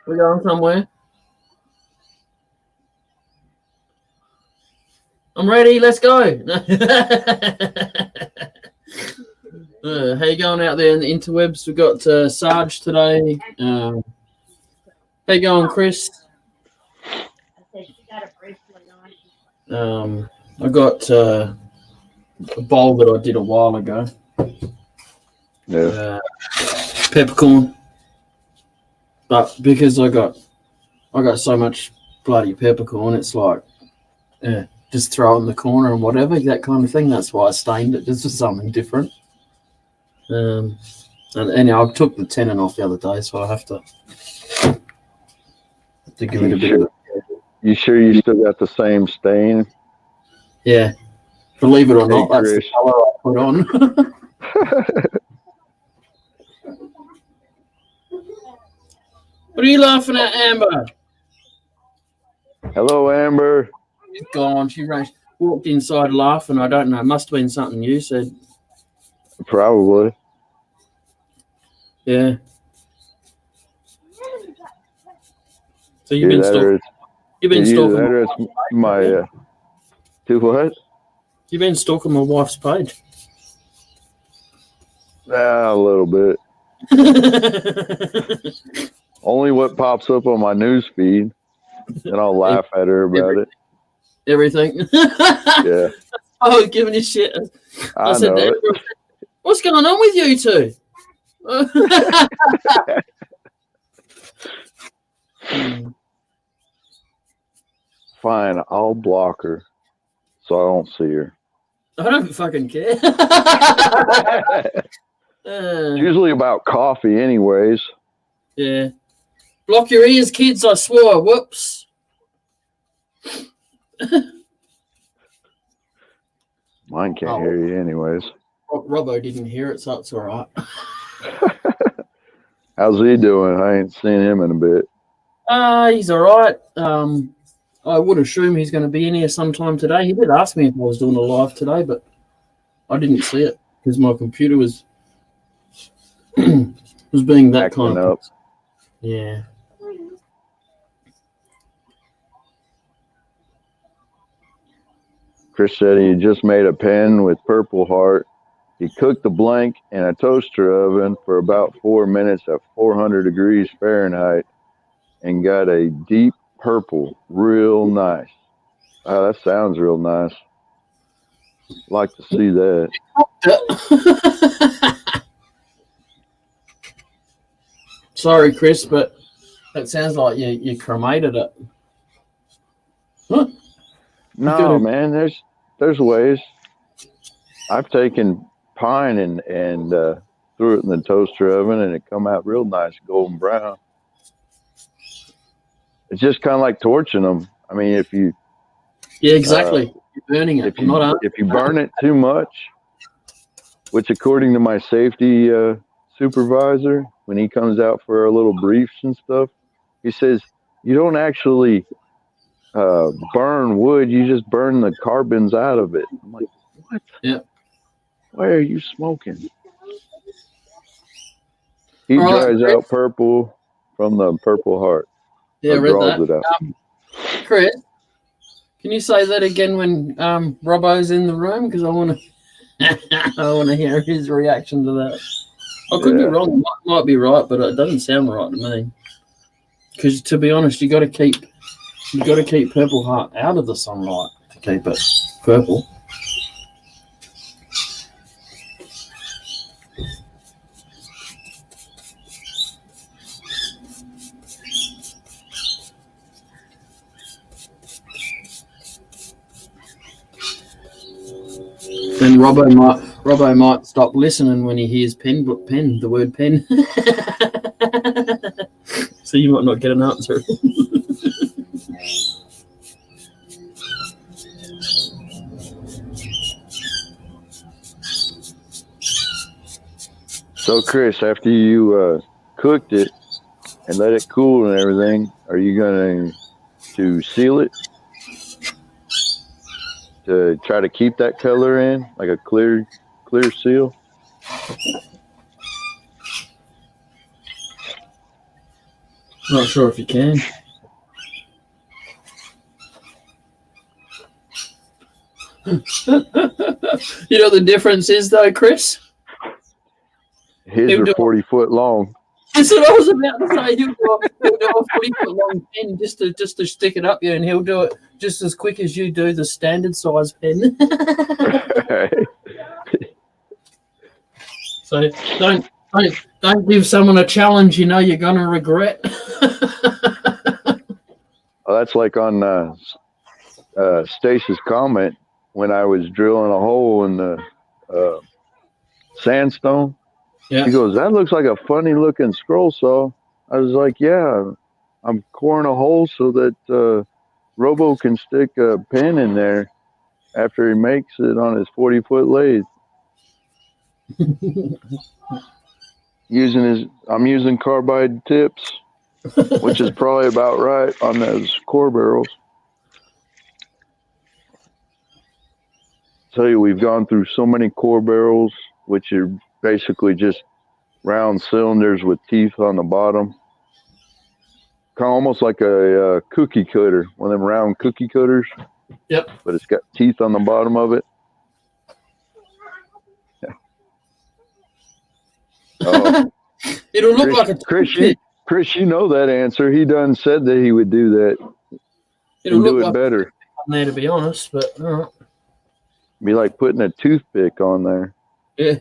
We going somewhere? I'm ready. Let's go. How you going out there in the interwebs? We got Sarge today. How you going, Chris? I got a bowl that I did a while ago. Yeah. Peppercorn, but because I got so much bloody peppercorn, it's like, just throw it in the corner and whatever, that kind of thing. That's why I stained it, just for something different. And I took the tenon off the other day, so I have to give it a bit of. You sure you still got the same stain? Yeah, believe it or not, that's the color I put on. What are you laughing at, Amber? Hello, Amber. She's gone. She walked inside laughing. I don't know. It must have been something you said. Probably. Yeah. So you've been stalking. You've been stalking my do what? You've been stalking my wife's page. A little bit. Only what pops up on my news feed, and I'll laugh at her about it. Everything. Yeah. I was giving you shit. I said, know it. What's going on with you two? Fine, I'll block her so I don't see her. I don't fucking care. It's usually about coffee anyways. Yeah. Block your ears, kids, I swore. Whoops. Mine can't hear you anyways. Robbo didn't hear it, so it's all right. How's he doing? I ain't seen him in a bit. He's all right. I would assume he's going to be in here sometime today. He did ask me if I was doing a live today, but I didn't see it because my computer was being that kind of. Yeah. Chris said he just made a pen with Purple Heart. He cooked the blank in a toaster oven for about 4 minutes at 400 degrees Fahrenheit and got a deep purple, real nice. Oh, that sounds real nice. Like to see that. Sorry, Chris, but that sounds like you cremated it. Huh? No, man, there's ways. I've taken pine and threw it in the toaster oven and it come out real nice golden brown. It's just kind of like torching them. I mean, if you exactly, you're burning it. If you burn it too much, which according to my safety supervisor, when he comes out for our little briefs and stuff, he says you don't actually burn wood, you just burn the carbons out of it. I'm like, what? Yeah. Why are you smoking? He dries out purple from the Purple Heart. Yeah, I read that. Chris, can you say that again when Robbo's in the room? Because I want to hear his reaction to that. I could be wrong. Might be right, but it doesn't sound right to me. Because to be honest, you got to keep Purple Heart out of the sunlight to keep it purple. Then Robbo might stop listening when he hears the word pen. So you might not get an answer. So, Chris, after you cooked it and let it cool and everything, are you going to seal it to try to keep that color in, like a clear seal? Not sure if you can. You know the difference is though, Chris? His He'll are do 40-foot long. That's what I was about to say. He'll do a 40-foot long pen just to stick it up you, and he'll do it just as quick as you do the standard size pen. So don't give someone a challenge you know you're gonna regret. Oh, that's like on Stace's comment when I was drilling a hole in the sandstone. Yeah. He goes, "That looks like a funny looking scroll saw." I was like, "Yeah, I'm coring a hole so that Robo can stick a pin in there after he makes it on his 40-foot lathe." I'm using carbide tips, which is probably about right on those core barrels. Tell you, we've gone through so many core barrels, which are basically just round cylinders with teeth on the bottom, kind of almost like a cookie cutter, one of them round cookie cutters. Yep. But it's got teeth on the bottom of it. Oh. It'll look like a Chris, you know that answer. He done said that he would do that. It'll do look it like better. On there, to be honest, but all right. Be like putting a toothpick on there. Yeah.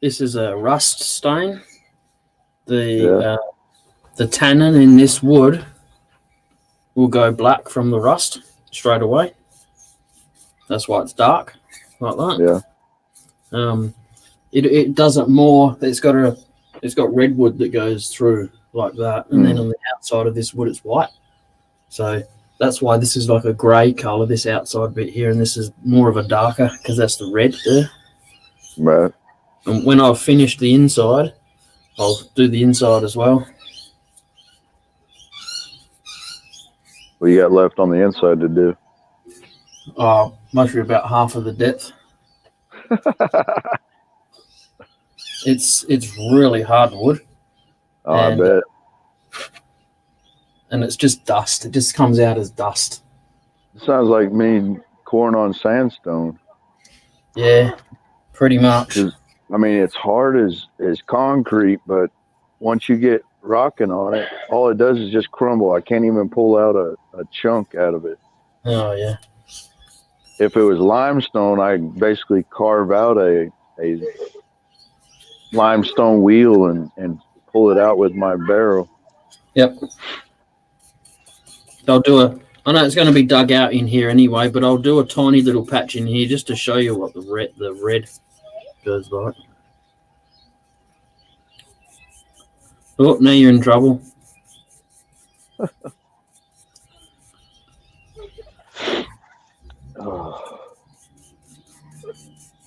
This is a rust stain. The tannin in this wood will go black from the rust straight away. That's why it's dark like that. Yeah. It does it more. It's got redwood that goes through like that, and then on the outside of this wood it's white. So that's why this is like a grey colour, this outside bit here, and this is more of a darker because that's the red there. Right. And when I've finished the inside, I'll do the inside as well. What you got left on the inside to do? Mostly about half of the depth. It's really hard wood. I bet. And it's just dust. It just comes out as dust. Sounds like me coring on sandstone. Yeah, pretty much. I mean, it's hard as concrete, but once you get rocking on it, all it does is just crumble. I can't even pull out a chunk out of it. Oh, yeah. If it was limestone, I'd basically carve out a limestone wheel and pull it out with my barrel. Yep. I know it's going to be dug out in here anyway, but I'll do a tiny little patch in here just to show you what the red goes like. Oh, now you're in trouble.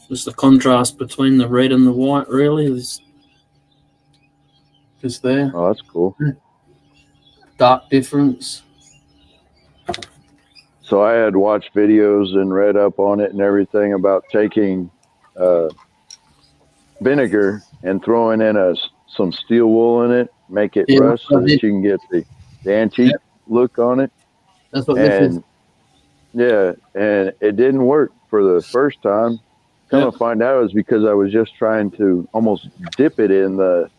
Just the contrast between the red and the white really is just there. Oh, that's cool. Dark difference. So I had watched videos and read up on it and everything about taking vinegar and throwing in some steel wool in it, make it rust so that you can get the antique look on it. That's what this is. Yeah, and it didn't work for the first time. Come to find out it was because I was just trying to almost dip it in the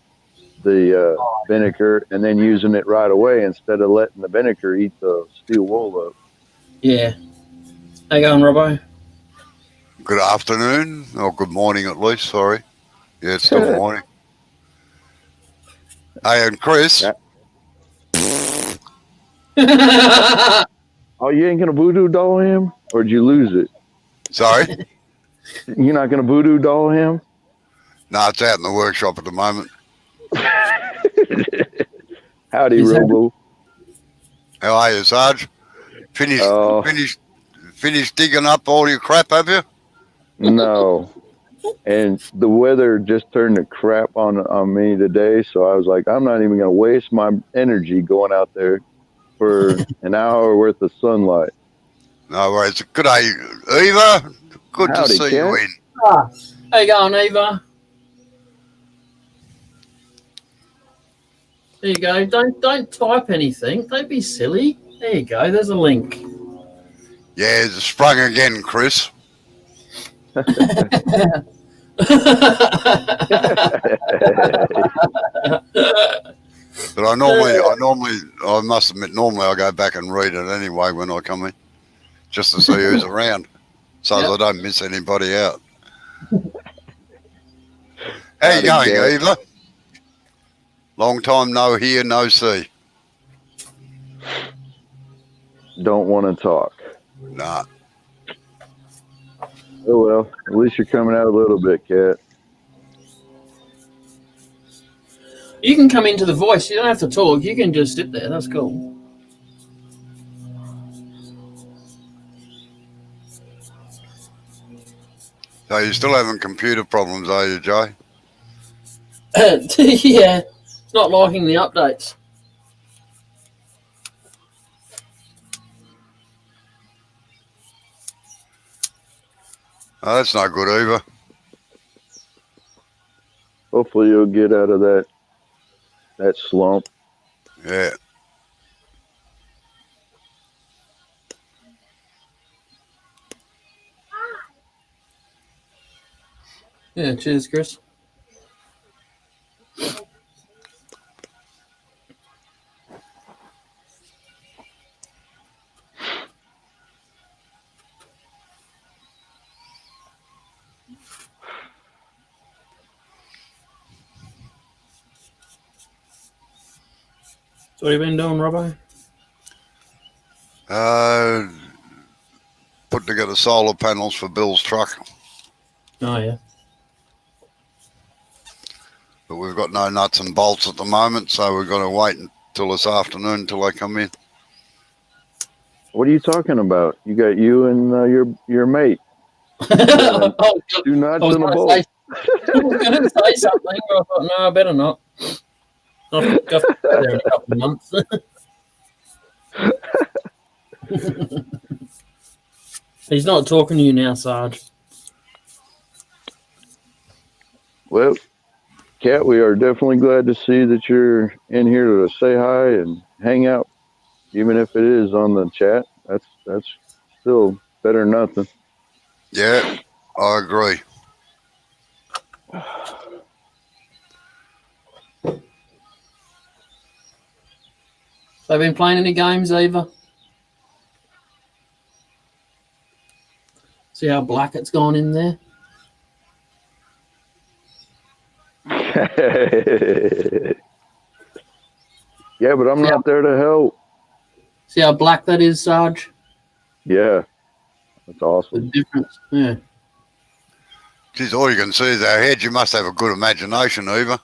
vinegar and then using it right away instead of letting the vinegar eat the steel wool up. Yeah. How you going, Robbo? Good afternoon, or good morning at least, sorry. Yeah, it's still morning. Hey, and Chris. Oh, you ain't going to voodoo doll him? Or did you lose it? Sorry? You're not going to voodoo doll him? No, it's out in the workshop at the moment. Howdy, He's Robo. How are you, Sarge? Finished, Oh. finished digging up all your crap, have you? No. And the weather just turned to crap on me today, so I was like, I'm not even going to waste my energy going out there for an hour worth of sunlight. No worries. Good day, Eva. Good Howdy, to see you Kent. in. How you going, Eva? There you go. Don't type anything. Don't be silly. There you go. There's a link. Yeah, it's sprung again, Chris. But I must admit, normally I go back and read it anyway when I come in, just to see who's around, so as I don't miss anybody out. How you going, Eva? Long time no hear, no see. don't want to talk. Nah. Oh well, at least you're coming out a little bit, Kat. You can come into the voice. You don't have to talk. You can just sit there. That's cool. So you're still having computer problems, are you, Jay? Yeah. It's not liking the updates. Oh, that's no good, Eva. Hopefully you'll get out of that slump. Yeah. Yeah, cheers, Chris. So what have you been doing, Robbo? Put together solar panels for Bill's truck, Oh, yeah. but we've got no nuts and bolts at the moment, so we've got to wait until this afternoon until they come in. What are you talking about? You got you and your mate. Oh, Do nuts I was and a gonna bolt. say- I was going to say something, but I thought, no, I better not. I'll have to go there in a couple of months. He's not talking to you now, Sarge. Well, Kat, we are definitely glad to see that you're in here to say hi and hang out, even if it is on the chat. That's still better than nothing. Yeah, I agree. So have you been playing any games, Eva? See how black it's gone in there? Yeah, but I'm not there to help. See how black that is, Sarge? Yeah, that's The awesome. difference. Yeah. Geez, all you can see is our head. You must have a good imagination, Eva.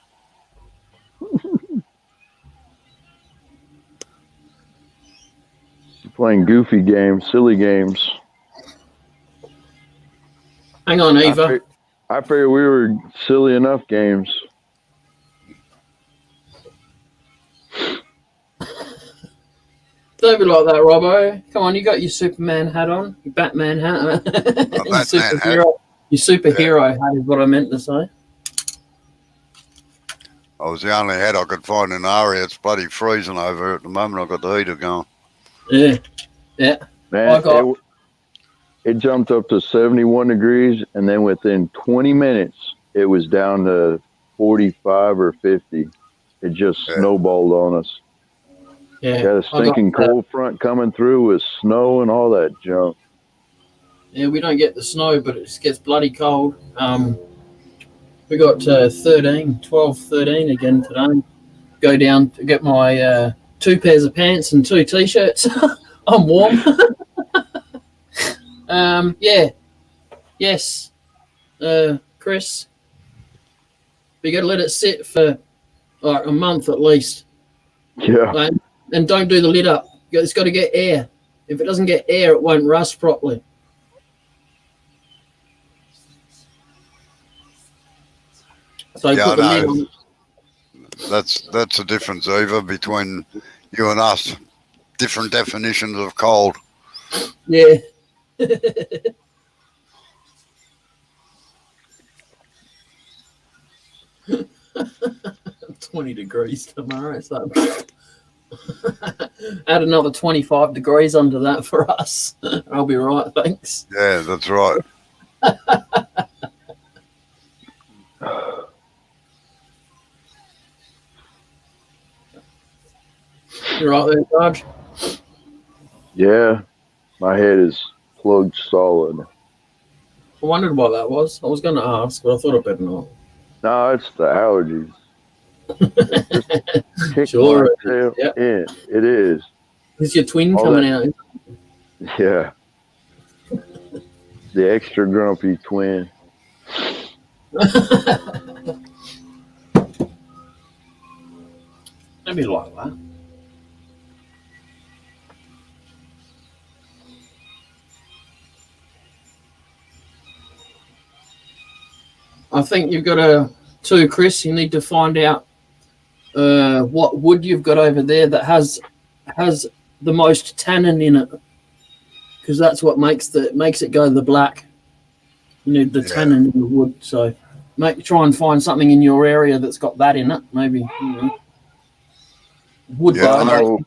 Playing goofy games, silly games. Hang on, Eva. I figured we were silly enough games. Don't be like that, Robbo. Come on, you got your Superman hat on, your Batman hat. Your superhero hat is what I meant to say. I was the only hat I could find in the area. It's bloody freezing over here at the moment. I've got the heater going. Yeah. Yeah. Man, it jumped up to 71 degrees, and then within 20 minutes, it was down to 45 or 50. It just snowballed on us. Yeah. Got a stinking cold front coming through with snow and all that junk. Yeah, we don't get the snow, but it gets bloody cold. We got 12, 13 again today. Go down to get my 2 pairs of pants and 2 t-shirts. I'm warm. Yeah. Yes. Chris. We got to let it sit for like a month at least. Yeah. And don't do the lid up. It's got to get air. If it doesn't get air, it won't rust properly. So Yeah, put the I lid know. on. That's the difference, Eva, between you and us. Different definitions of cold. Yeah. 20 degrees tomorrow. So add another 25 degrees under that for us. I'll be right, thanks. Yeah, that's right. You right there, Sarge? Yeah. My head is plugged solid. I wondered what that was. I was going to ask, but I thought I'd better not. No, it's the allergies. Kick Sure. my tail Yep. in. It is. Is your twin All coming out? Yeah. The extra grumpy twin. Maybe like that. I think you've got to, Chris, you need to find out what wood you've got over there that has the most tannin in it, because that's what makes it go the black. You need the tannin in the wood, so try and find something in your area that's got that in it. Maybe wood. Yeah, I know.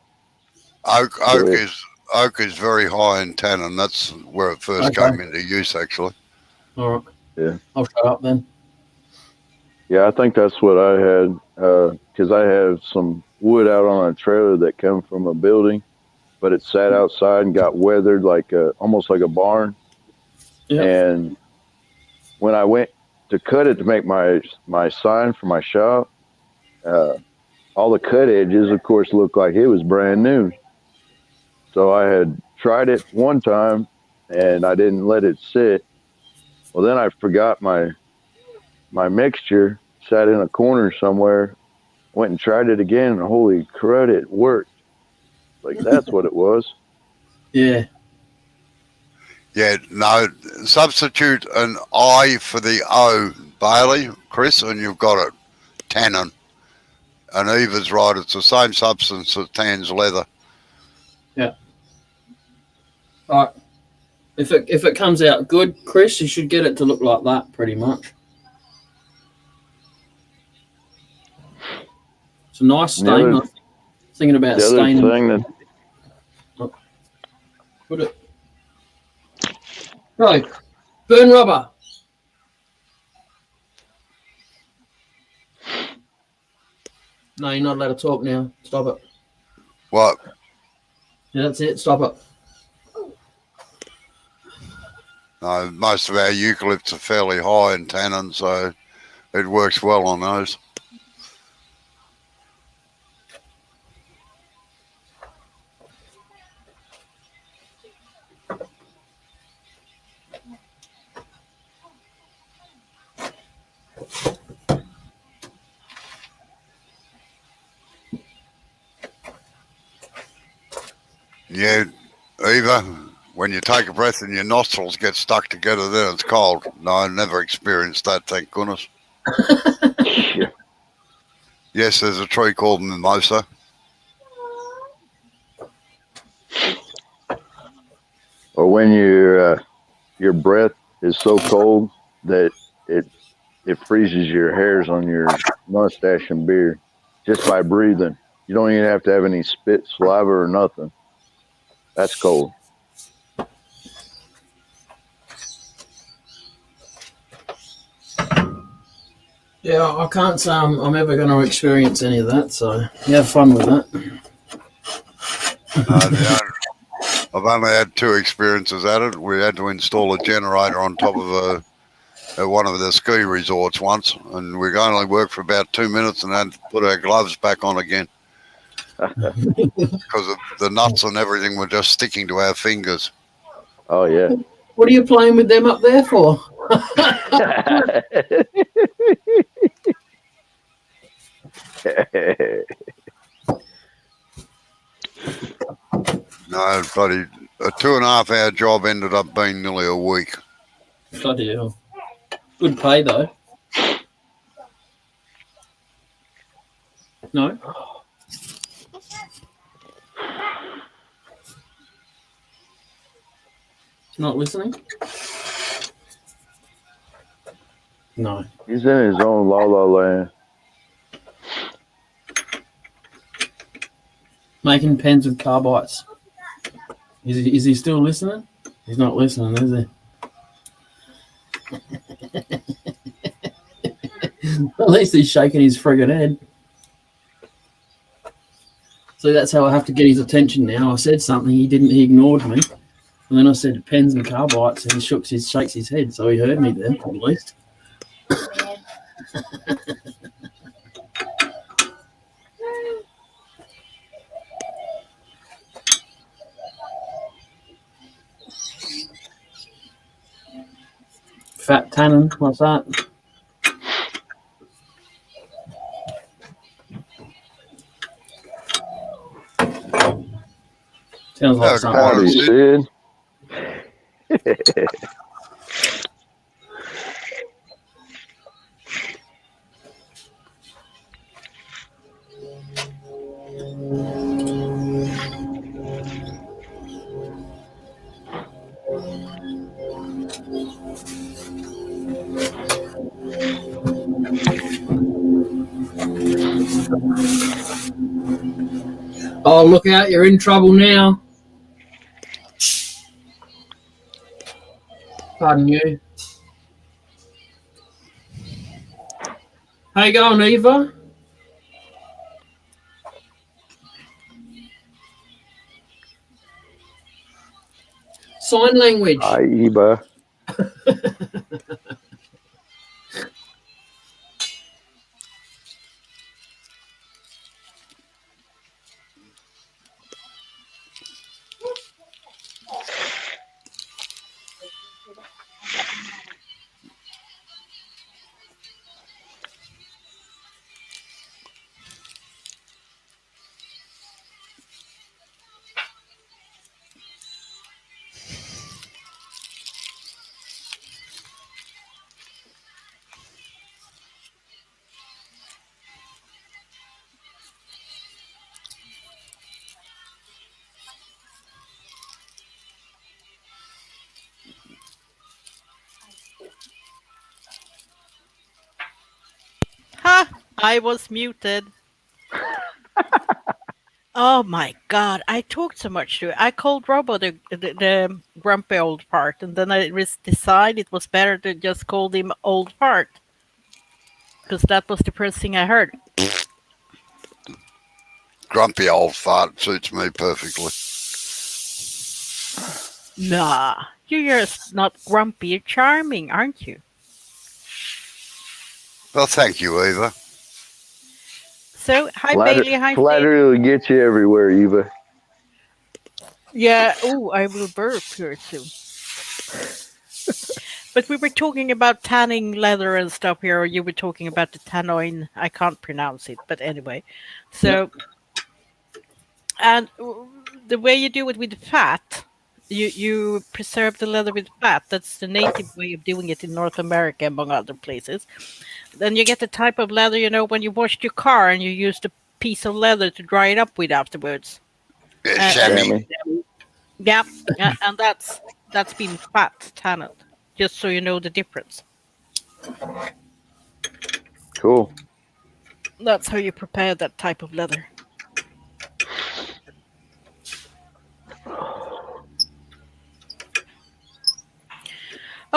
Oak is very high in tannin. That's where it first came into use, actually. All right. Yeah. I'll shut up then. Yeah, I think that's what I had, because I have some wood out on a trailer that came from a building, but it sat outside and got weathered almost like a barn. Yeah. And when I went to cut it to make my sign for my shop, all the cut edges, of course, looked like it was brand new. So I had tried it one time, and I didn't let it sit. Well, then I forgot my mixture, sat in a corner somewhere, went and tried it again, and holy crud, it worked. Like, that's what it was. Yeah. Yeah, no, substitute an I for the O, Bailey, Chris, and you've got it. Tannin. And Eva's right, it's the same substance that tans leather. Yeah. All right. If it comes out good, Chris, you should get it to look like that pretty much. It's a nice stain. I was thinking about The other staining. thing that Put it. Right. Burn rubber. No, you're not allowed to talk now. Stop it. What? Yeah, that's it. Stop it. No, most of our eucalypts are fairly high in tannin, so it works well on those. Yeah, Eva, when you take a breath and your nostrils get stuck together, then it's cold. No, I never experienced that, thank goodness. Yes, there's a tree called mimosa. or when your breath is so cold that it freezes your hairs on your mustache and beard just by breathing. You don't even have to have any spit, saliva, or nothing. That's cold. Yeah, I can't say I'm ever going to experience any of that, so you have fun with that. I've only had 2 experiences at it. We had to install a generator on top of one of the ski resorts once, and we only worked for about 2 minutes and had to put our gloves back on again because of the nuts and everything were just sticking to our fingers. Oh, yeah. What are you playing with them up there for? No, bloody a 2.5 hour job ended up being nearly a week. Bloody hell. Good pay though. No? Not listening? No. He's in his own la la land. Making pens with carbites. Is he still listening? He's not listening, is he? At least he's shaking his friggin' head. So that's how I have to get his attention now. I said something, he ignored me. And then I said pens and carbites, and he shakes his head, so he heard me then, at least. Fat tannin, what's that? Sounds like something. Howdy, Sid. Oh, look out, you're in trouble now. Pardon you. How you going, Eva? Sign language. Hi, Eva. Ha! I was muted. Oh my god, I talked so much to it. I called Robo the grumpy old part, and then I decided it was better to just call him old part. Because that was the first thing I heard. Grumpy old fart suits me perfectly. Nah, you're just not grumpy, you're charming, aren't you? Well, thank you, Eva. So, hi Bailey, hi Steve. Flattery will get you everywhere, Eva. Yeah, oh, I will burp here soon. But we were talking about tanning leather and stuff here, or you were talking about the tannoin. I can't pronounce it, but anyway. So, and the way you do it with fat, you preserve the leather with fat. That's the native way of doing it in North America, among other places. Then you get the type of leather, you know, when you washed your car and you used a piece of leather to dry it up with afterwards. Yeah, chamois. Yeah, and that's been fat tanned, just so you know the difference. Cool. That's how you prepare that type of leather.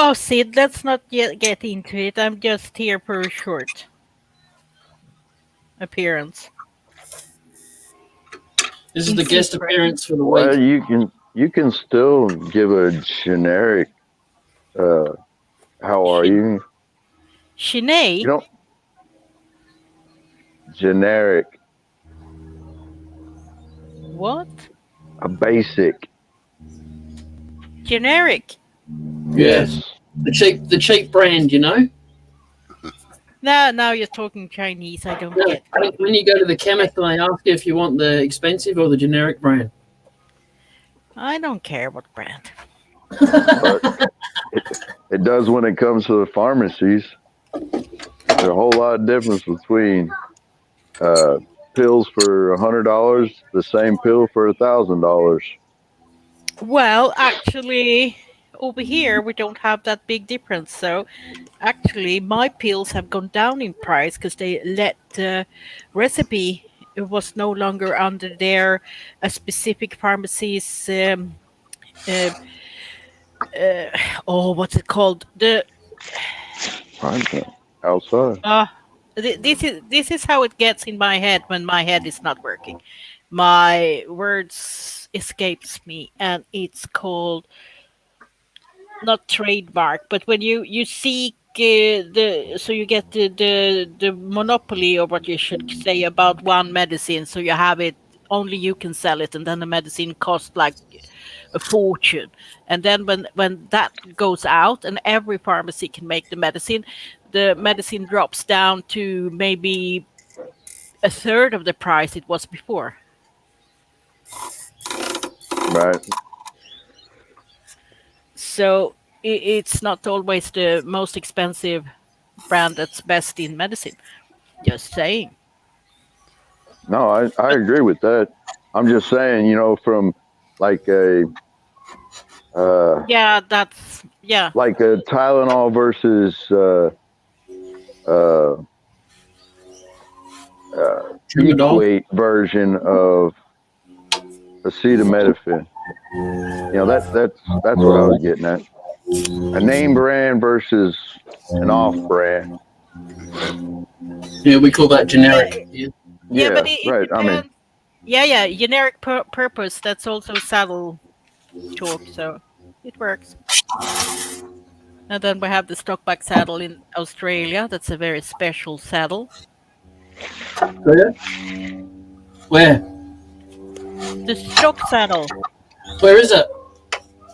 Oh, Sid, let's not yet get into it. I'm just here for a short appearance. This is the guest appearance for the Well, week. you can still give a generic. How are you? Sinead? You don't. Generic. What? A basic. Generic? Yes. The cheap brand, you know? Now you're talking Chinese. I don't No, get. when you go to the chemist and they ask you if you want the expensive or the generic brand. I don't care what brand. But it does when it comes to the pharmacies. There's a whole lot of difference between pills for $100, the same pill for $1,000. Well, actually, over here we don't have that big difference. So, actually, my pills have gone down in price because they let the recipe. It was no longer under their specific pharmacies. Uh, what's it called? The Outside. this is how it gets in my head when my head is not working. My words escapes me, and it's called not trademark, but when you seek the so you get the monopoly, or what you should say, about one medicine, so you have it, only you can sell it, and then the medicine costs like a fortune. And then when that goes out and every pharmacy can make the medicine drops down to maybe a third of the price it was before. Right. So it's not always the most expensive brand that's best in medicine. Just saying. No, I agree with that. I'm just saying, from like a Yeah, like a Tylenol versus Tramadol. weight version of acetaminophen. That's what I was getting at. A name brand versus an off brand. Yeah, we call that generic. Yeah. Yeah, but it right. I mean, depends. Yeah, generic purpose. That's also saddle talk, so it works. And then we have the Stockback saddle in Australia. That's a very special saddle. Where? Where? The Stock saddle. Where is it?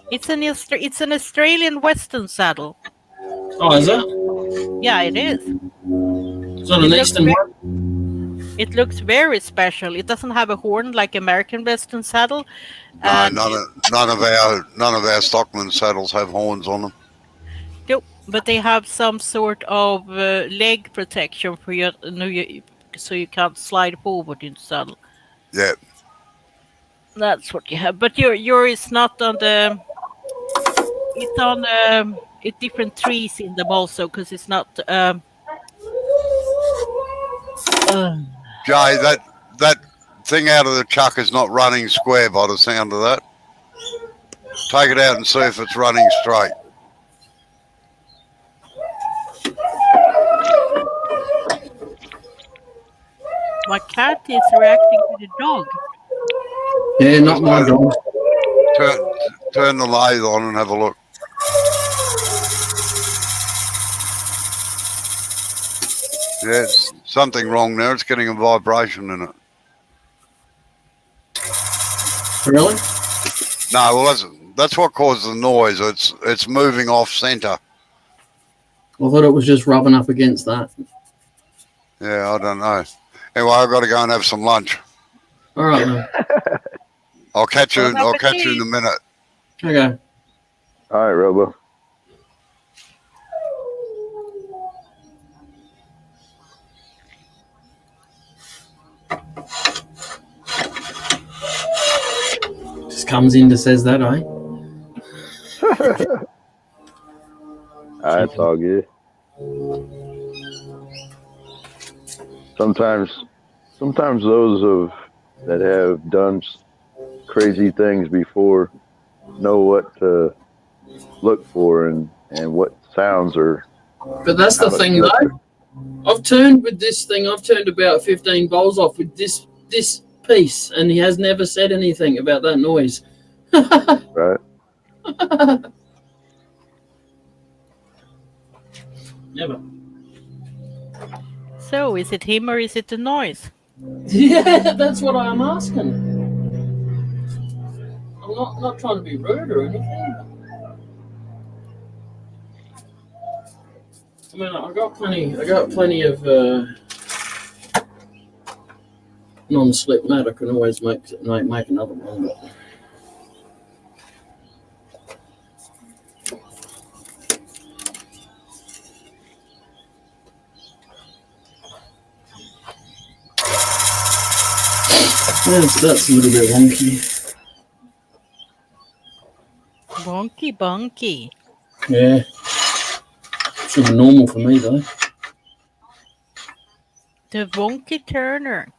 It's an Australian Western saddle. Oh, is it? Yeah, it is. It's not an It looks eastern ve- one. It looks very special. It doesn't have a horn like American Western saddle. No, And none of our Stockman saddles have horns on them. nope, but they have some sort of leg protection for your, so you can't slide forward in the saddle. Yeah, That's what you have. But your is not on the. It's on different trees in them also, because it's not. Jay, that thing out of the chuck is not running square by the sound of that. Take it out and see if it's running straight. My cat is reacting to the dog. Yeah, not my dog. Turn the lathe on and have a look. Yeah, it's something wrong there. It's getting a vibration in it. Really? No, well, that's what caused the noise. It's moving off center. I thought it was just rubbing up against that. Yeah, I don't know. Anyway, I've got to go and have some lunch. All right, then. I'll catch you. Well, I'll have a catch you tea. in a minute. Okay. all right, Robo. Just comes in to says that, eh? It's all good. Sometimes those that have done crazy things before know what to look for and what sounds are. But that's the how to thing, filter. though. I've turned about 15 bowls off with this piece, and he has never said anything about that noise. Right. Never. So, is it him or is it the noise? Yeah, that's what I'm asking. I'm not trying to be rude or anything. I mean, I got plenty of non-slip mat. I can always make another one. But... That's a little bit wonky. Bonky bonky. Yeah. Should be normal for me though. The Wonky Turner.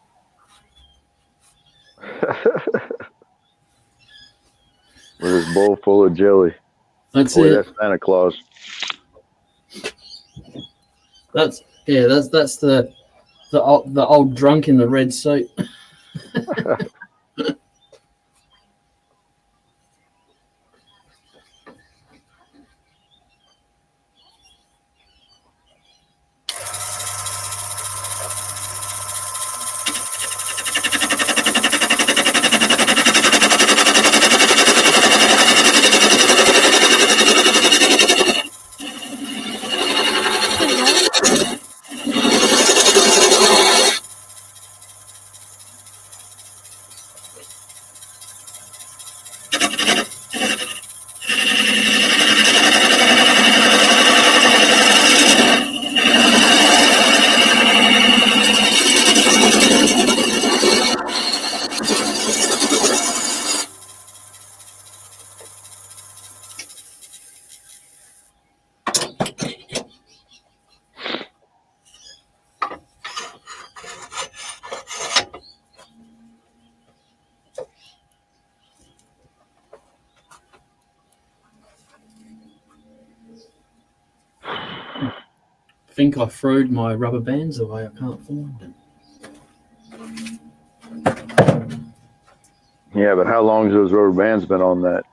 With his bowl full of jelly. That's Boy, it. that's Santa Claus. That's the old drunk in the red suit. I think I throwed my rubber bands away. I can't find them. Yeah, but how long has those rubber bands been on that?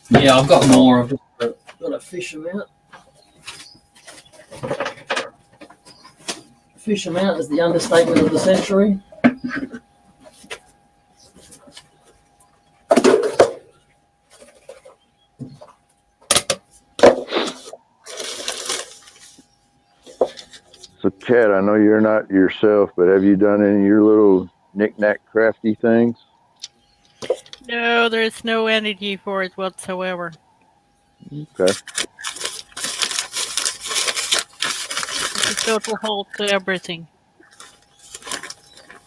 Yeah, I've got more. I've just got to fish them out. Fish them out is the understatement of the century. So, Kat, I know you're not yourself, but have you done any of your little knick-knack crafty things? No, there's no energy for it whatsoever. Okay. It's a total halt to everything.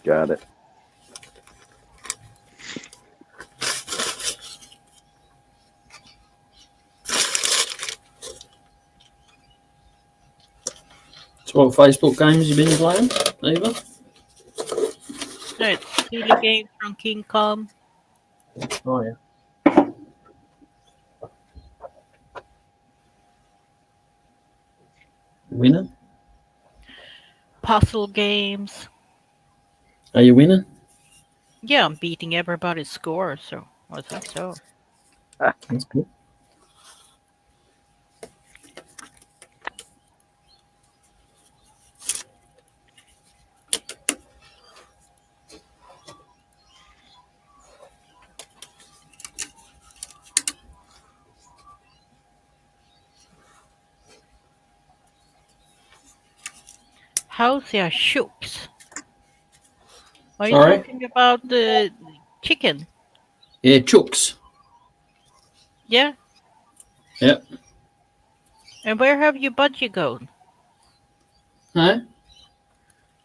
Got it. So what Facebook games you been playing, Eva? No, it's Chile Games from King Kong. Oh yeah. Winning? Puzzle games. Are you winning? Yeah, I'm beating everybody's score, so I think so. That's good. How's your shooks? Are you Sorry? talking about the chicken? Yeah, chooks. Yeah. Yep. And where have your budgie gone? Huh?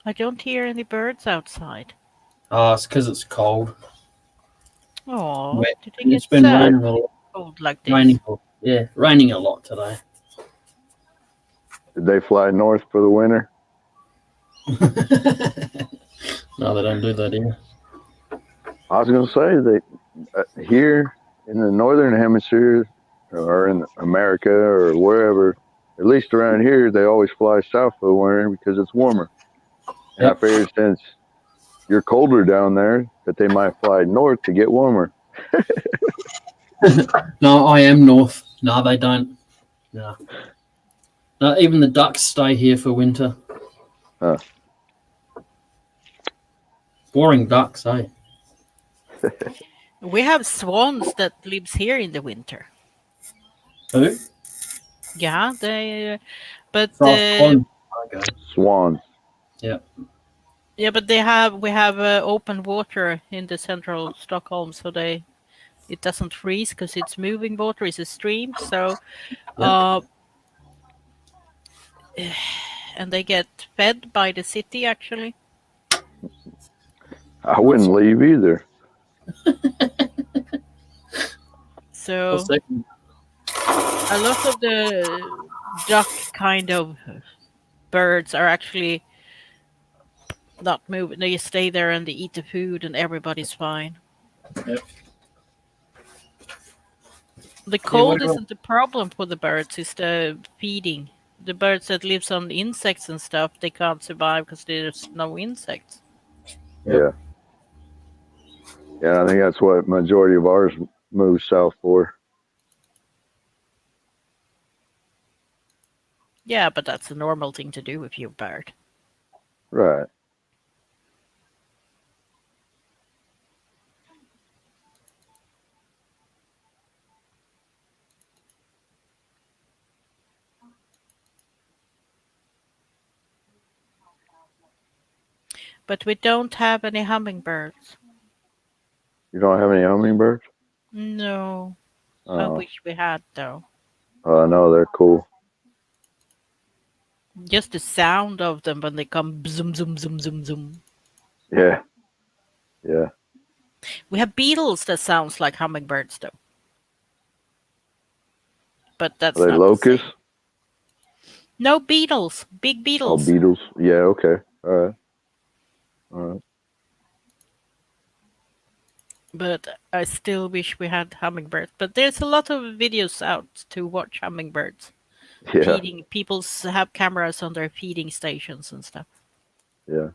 I don't hear any birds outside. Oh, it's because it's cold. Oh, Wet. did they get It's been sad raining a lot. cold like this? Raining a lot today. Did they fly north for the winter? No, they don't do that here. I was going to say that here in the northern hemisphere or in America or wherever, at least around here, they always fly south for the winter because it's warmer. And Yep. I figured since you're colder down there, that they might fly north to get warmer. No, I am north. No, they don't. No. No, even the ducks stay here for winter. Huh. Boring ducks, eh? We have swans that lives here in the winter. Who? Yeah, they. But Okay. Swans. yeah, but we have open water in the central Stockholm, so it doesn't freeze because it's moving water. It's a stream, so and they get fed by the city actually. I wouldn't leave either. So a lot of the duck kind of birds are actually not moving. They stay there and they eat the food, and everybody's fine. Yep. The cold well- isn't the problem for the birds; it's the feeding. The birds that lives on insects and stuff, they can't survive because there's no insects. Yeah. Yeah, I think that's what majority of ours move south for. Yeah, but that's a normal thing to do if you're a bird. Right. But we don't have any hummingbirds. You don't have any hummingbirds? No. I Oh, wish we had, though. no, they're cool. Just the sound of them when they come zoom, zoom, zoom, zoom, zoom. Yeah. Yeah. We have beetles that sounds like hummingbirds, though. But that's Are they not the locusts? same. No, beetles. Big Oh, beetles. beetles. Yeah, okay. All right. All right. But I still wish we had hummingbirds. But there's a lot of videos out to watch hummingbirds. Yeah. Feeding. People have cameras on their feeding stations and stuff. Yeah.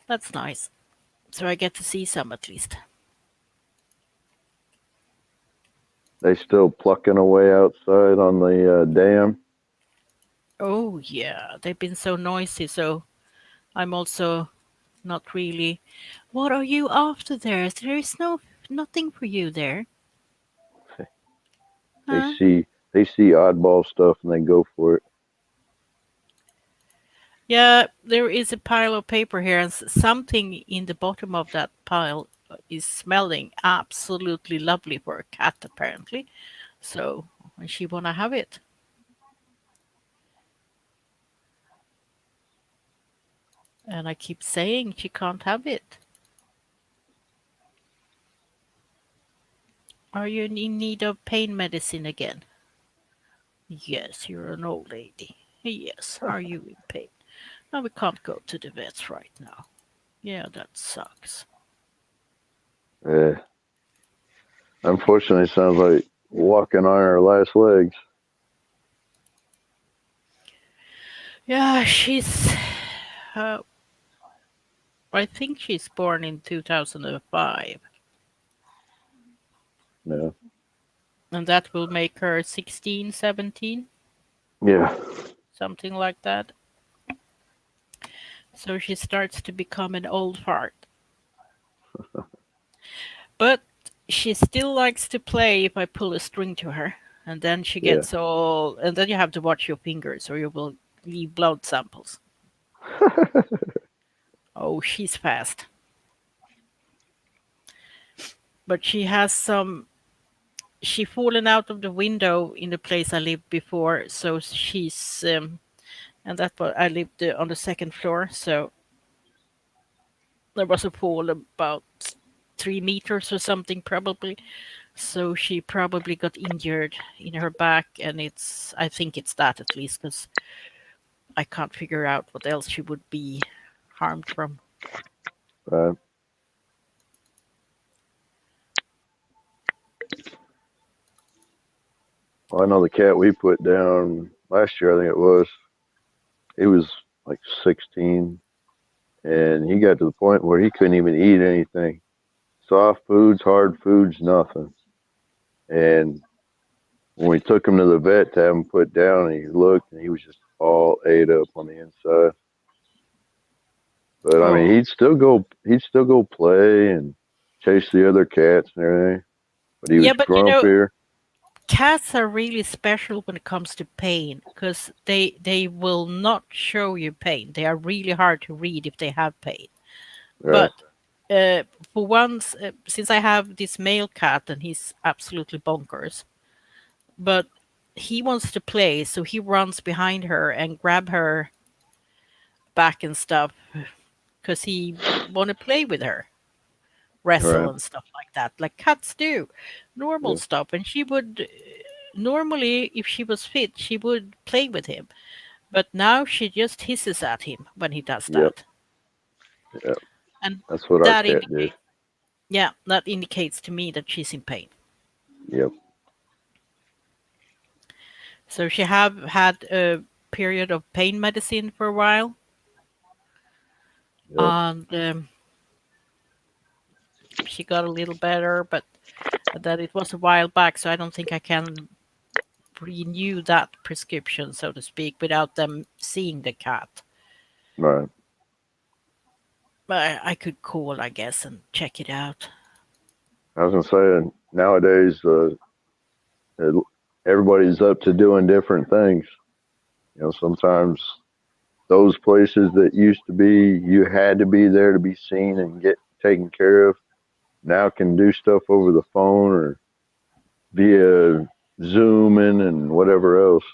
That's nice. So I get to see some at least. They still plucking away outside on the dam. Oh yeah, they've been so noisy. So I'm also not really. What are you after there? There is nothing for you there. Huh? They see oddball stuff and they go for it. Yeah, there is a pile of paper here, and something in the bottom of that pile is smelling absolutely lovely for a cat, apparently. So she wanna have it. And I keep saying she can't have it. Are you in need of pain medicine again? Yes, you're an old lady. Yes, are you in pain? No, we can't go to the vets right now. Yeah, that sucks. Yeah. Unfortunately, sounds like walking on our last legs. Yeah, she's. I think she's born in 2005. Yeah. And that will make her 16, 17, Yeah. something like that. So she starts to become an old fart. But she still likes to play if I pull a string to her. And then she gets all. And then you have to watch your fingers or you will leave blood samples. Oh, she's fast. But she has some. She fallen out of the window in the place I lived before, so she's and that's what I lived on the second floor. So there was a fall about 3 meters or something, probably. So she probably got injured in her back, and I think it's that at least, because I can't figure out what else she would be harmed from. Right. Well, I know the cat we put down last year, I think it was, he was like 16, and he got to the point where he couldn't even eat anything. Soft foods, hard foods, nothing. And when we took him to the vet to have him put down, and he looked, and he was just all ate up on the inside. But I mean, he'd still go play and chase the other cats and everything. But he was grumpier. cats are really special when it comes to pain because they will not show you pain. They are really hard to read if they have pain. Right. But for once, since I have this male cat and he's absolutely bonkers, but he wants to play, so he runs behind her and grab her back and stuff because he want to play with her, wrestle Right. and stuff like that, like cats do, normal Yeah. stuff. And she would normally, if she was fit, she would play with him, but now she just hisses at him when he does Yep. that. Yep. And That's what our that cat did. that indicates to me that she's in pain. Yep. So she have had a period of pain medicine for a while, Yep. and she got a little better, but that it was a while back, so I don't think I can renew that prescription, so to speak, without them seeing the cat. Right. But I could call, I guess, and check it out. I was gonna say nowadays, everybody's up to doing different things. Sometimes those places that used to be you had to be there to be seen and get taken care of now can do stuff over the phone or via Zooming and whatever else.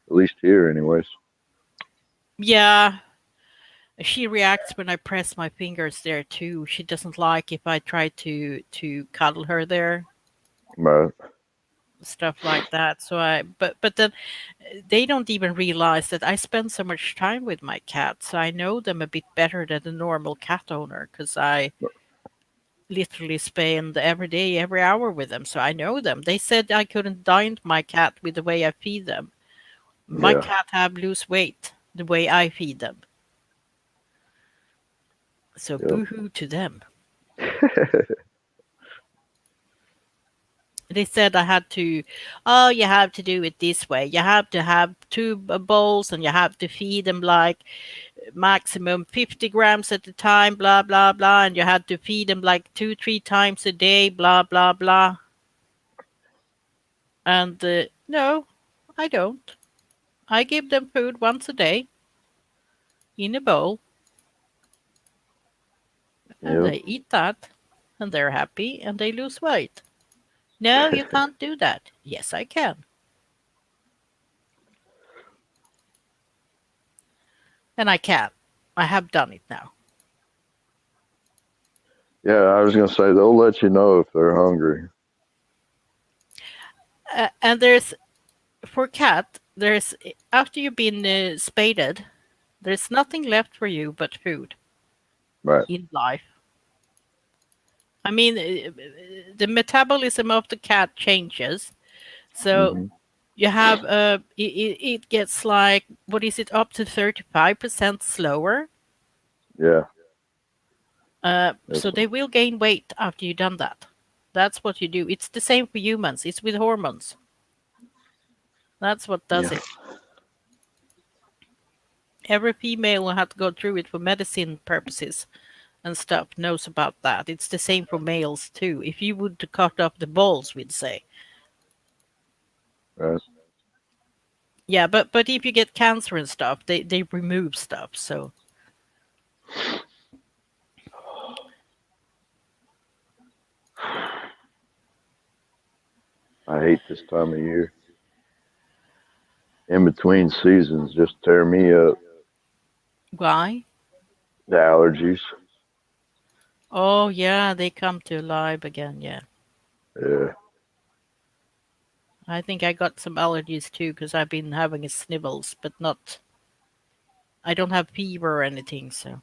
At least here, anyways. Yeah, she reacts when I press my fingers there too. She doesn't like if I try to cuddle her there, Right. stuff like that. So but then they don't even realize that I spend so much time with my cats. So I know them a bit better than a normal cat owner because I literally spend every day, every hour with them. So I know them. They said I couldn't dine my cat with the way I feed them. My Yeah. cat have lose weight the way I feed them. So Yep. boo-hoo to them. They said I had to, oh, you have to do it this way. You have to have two bowls and you have to feed them like maximum 50 grams at a time, blah, blah, blah. And you had to feed them like 2-3 times a day, blah, blah, blah. And no, I don't. I give them food once a day in a bowl and Yep. they eat that and they're happy and they lose weight. No, you can't do that. Yes, I can. And I can. I have done it now. Yeah, I was gonna say they'll let you know if they're hungry. And there's, for cat, there's, after you've been spaded, there's nothing left for you but food Right. in life. I mean, the metabolism of the cat changes. So Mhm. you have, it gets like, what is it, up to 35% slower. Yeah. So That's they will gain weight after you've done that. That's what you do. It's the same for humans. It's with hormones. That's what does Yeah. it. Every female will have to go through it for medicine purposes and stuff knows about that. It's the same for males too. If you would to cut off the balls, we'd say. Right. Yeah, but if you get cancer and stuff, they remove stuff. So I hate this time of year. In between seasons just tear me up. why? The allergies. Oh yeah, they come to life again. Yeah, Yeah. I think I got some allergies too because I've been having a snivels, but not. I don't have fever or anything. So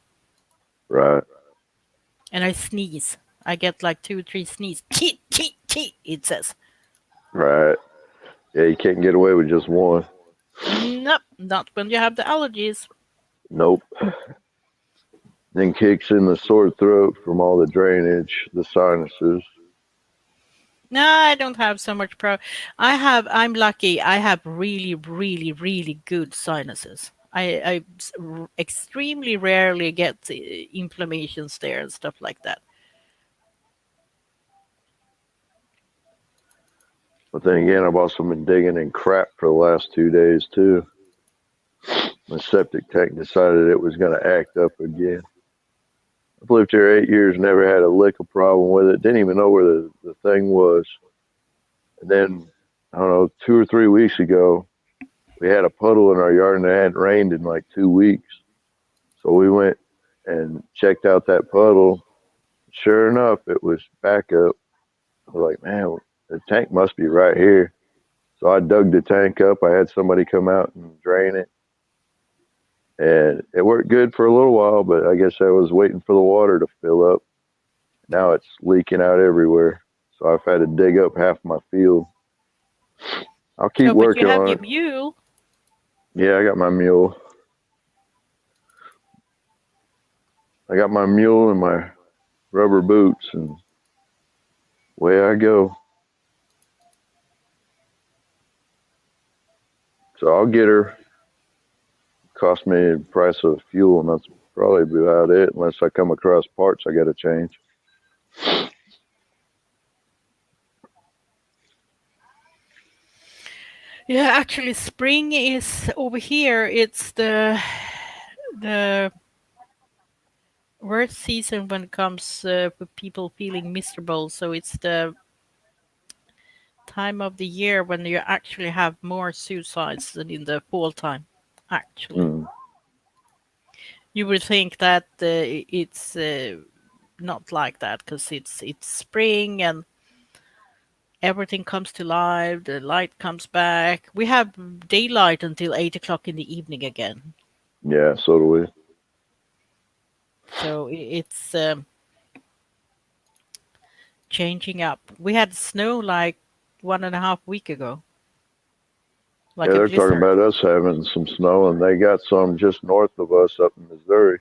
Right. and I sneeze. I get like 2 or 3 sneeze. It says. Right. Yeah, you can't get away with just one. Nope, not when you have the allergies. Nope. Then kicks in the sore throat from all the drainage, the sinuses. No, I don't have so much I'm lucky. I have really, really, really good sinuses. I extremely rarely get inflammations there and stuff like that. But then again, I've also been digging in crap for the last 2 days too. My septic tank decided it was going to act up again. I've lived here 8 years, never had a lick of problem with it. Didn't even know where the thing was. And then, I don't know, 2 or 3 weeks ago, we had a puddle in our yard and it hadn't rained in like 2 weeks. So we went and checked out that puddle. Sure enough, it was back up. We're like, man, the tank must be right here. So I dug the tank up. I had somebody come out and drain it. And it worked good for a little while, but I guess I was waiting for the water to fill up. Now it's leaking out everywhere. So I've had to dig up half my field. I'll keep No, but working you have on your it. mule. Yeah, I got my mule. I got my mule and my rubber boots, and away I go. So I'll get her. Cost me the price of fuel, and that's probably about it, unless I come across parts I got to change. Yeah, actually, spring is over here. It's the worst season when it comes for people feeling miserable. So it's the time of the year when you actually have more suicides than in the fall time. Actually, you would think that it's not like that because it's spring and everything comes to life. The light comes back. We have daylight until 8 o'clock in the evening again. Yeah, so do we. So it's changing up. We had snow like 1.5 weeks ago. Like Yeah, a they're talking blizzard. about us having some snow, and they got some just north of us up in Missouri.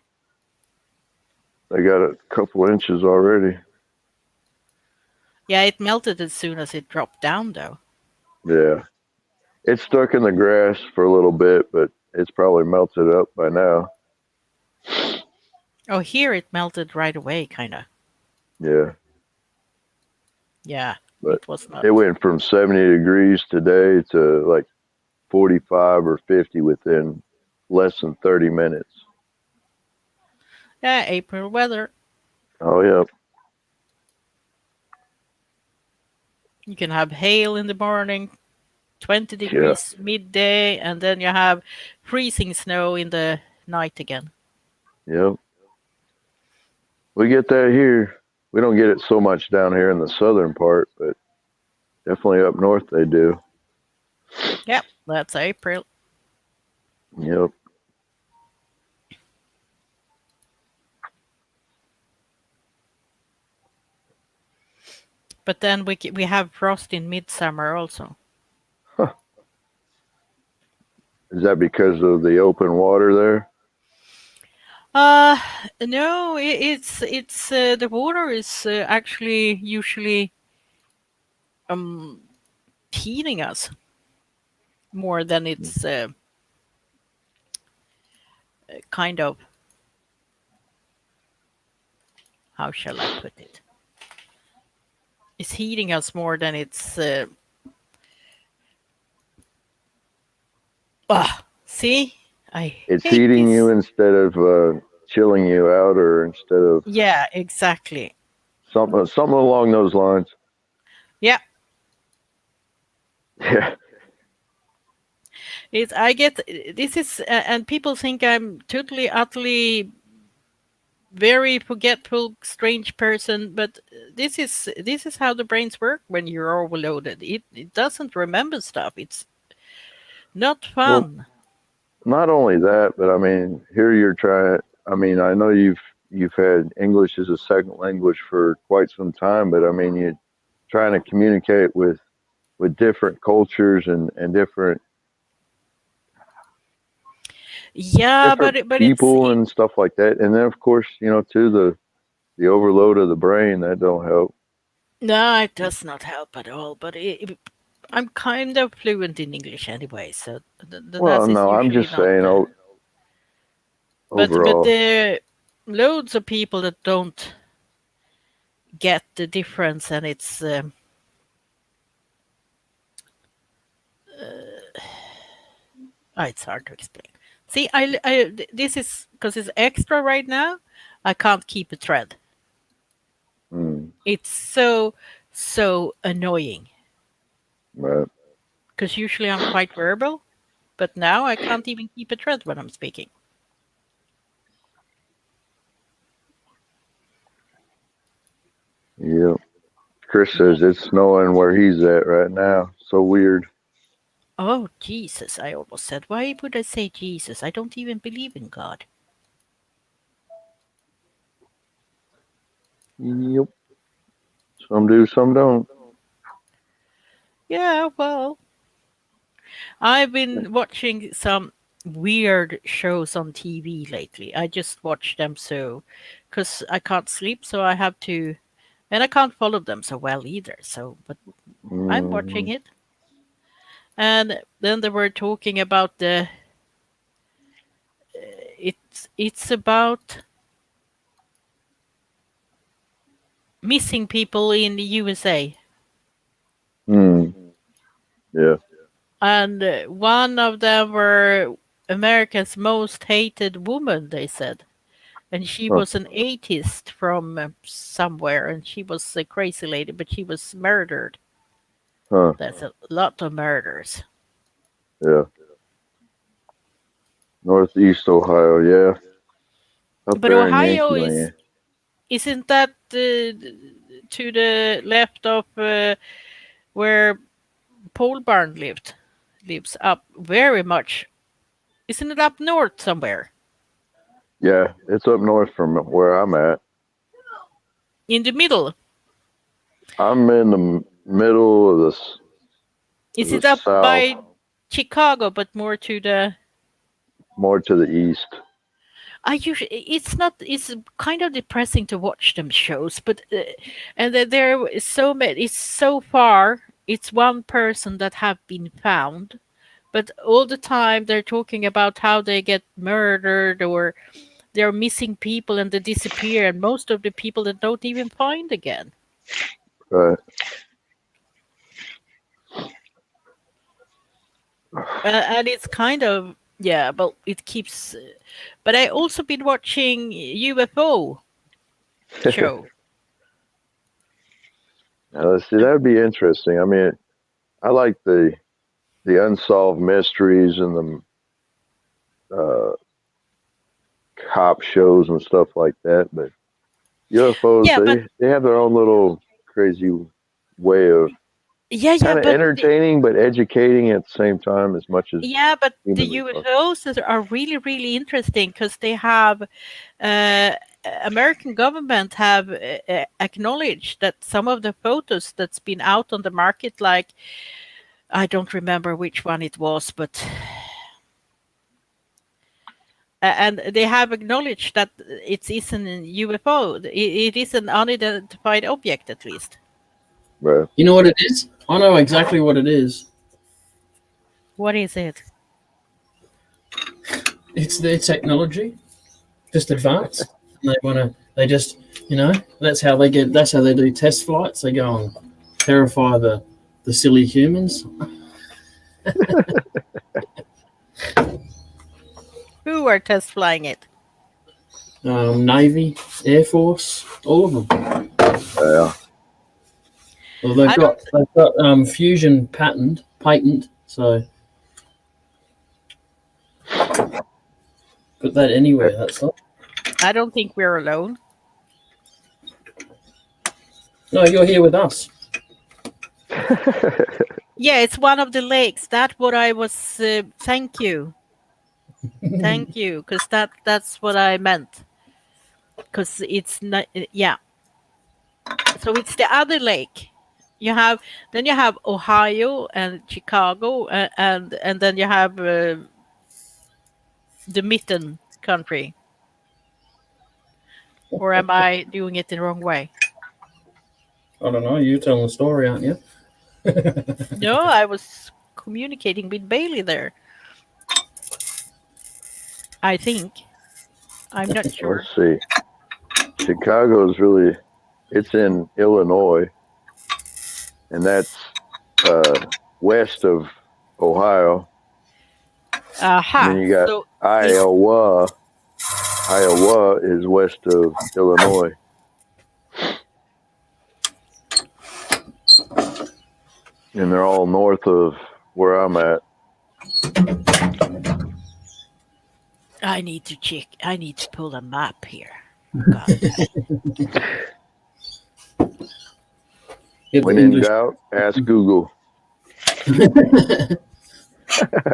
They got a couple inches already. Yeah, it melted as soon as it dropped down, though. Yeah. It's stuck in the grass for a little bit, but it's probably melted up by now. Oh, here it melted right away, kind of. Yeah. Yeah, But it was not. it went from 70 degrees today to like 45 or 50 within less than 30 minutes. Yeah, April weather. Oh, yeah. You can have hail in the morning, 20 Yeah. degrees midday, and then you have freezing snow in the night again. Yep. We get that here. We don't get it so much down here in the southern part, but definitely up north they do. Yep, that's April. Yep. But then we have frost in midsummer also. Huh. Is that because of the open water there? No, it's the water is actually usually heating us more than it's kind of, how shall I put it? It's heating us more than it's see, It's hate heating this. you instead of chilling you out, or instead of Yeah, exactly. something along those lines. Yeah, Yeah. it's I get this is and people think I'm totally utterly very forgetful strange person, but this is how the brains work when you're overloaded. It doesn't remember stuff. It's not Well, fun. not only that, but I mean, here you're trying. I mean, I know you've had English as a second language for quite some time, but I mean, you're trying to communicate with different cultures and different Yeah, different but people and stuff like that. And then, of course, too, the overload of the brain that don't help. no, it does not help at all. But I'm kind of fluent in English anyway, so Well, that is no, I'm usually just not saying the. But overall. there are loads of people that don't get the difference, and it's It's hard to explain. See, this is because it's extra right now. I can't keep a thread. It's so annoying. Right. Because usually I'm quite verbal, but now I can't even keep a thread when I'm speaking. Yep. Chris says it's snowing where he's at right now. So weird. Oh, Jesus, I almost said. Why would I say Jesus? I don't even believe in God. Yep. Some do, some don't. Yeah, well, I've been watching some weird shows on TV lately. I just watch them because I can't sleep, so I have to, and I can't follow them so well either. So, but I'm watching it. And then they were talking about it's about missing people in the USA. Yeah. And one of them were America's most hated woman, they said. And she was an atheist from somewhere, and she was a crazy lady, but she was murdered. Huh. There's a lot of murders. Yeah. Northeast Ohio, yeah. Up But there in Ohio Yankee Land. isn't that to the left of where Pole Barn lives up very much? Isn't it up north somewhere? Yeah, it's up north from where I'm at. In the middle? I'm in the middle of this. Is it up south, by Chicago, but more to the east? It's kind of depressing to watch them shows, but and there is so many. It's so far. It's one person that have been found, but all the time they're talking about how they get murdered or they're missing people and they disappear, and most of the people that don't even find again. Right. And it's kind of but it keeps. But I also been watching UFO show. See, that'd be interesting. I mean, I like the unsolved mysteries and the cop shows and stuff like that. But UFOs, they have their own little crazy way of kind of entertaining but educating at the same time as much as but the UFOs are really, really interesting because they have American government have acknowledged that some of the photos that's been out on the market, like I don't remember which one it was, but and they have acknowledged that it isn't a UFO. It is an unidentified object, at least. Right. You know what it is? I know exactly what it is. What is it? It's their technology, just advanced. They just, that's how they do test flights. They go and terrify the silly humans. Who are test flying it? Navy, Air Force, all of them. Yeah. Well, they've got fusion patent, so put that anywhere. That's not. I don't think we're alone. No, you're here with us. Yeah, it's one of the lakes. That's what I was. Thank you, because that's what I meant. Because it's not. Yeah. So it's the other lake. You have Ohio and Chicago, and then you have the Mitten country. Or am I doing it the wrong way? I don't know. You're telling the story, aren't you? No, I was communicating with Bailey there. I think. I'm not sure. Let's see. Chicago is it's in Illinois, and that's west of Ohio. Aha. And then you got So Iowa. Iowa is west of Illinois. And they're all north of where I'm at. I need to check. I need to pull a map here. God. Get the When in English. doubt, ask Google.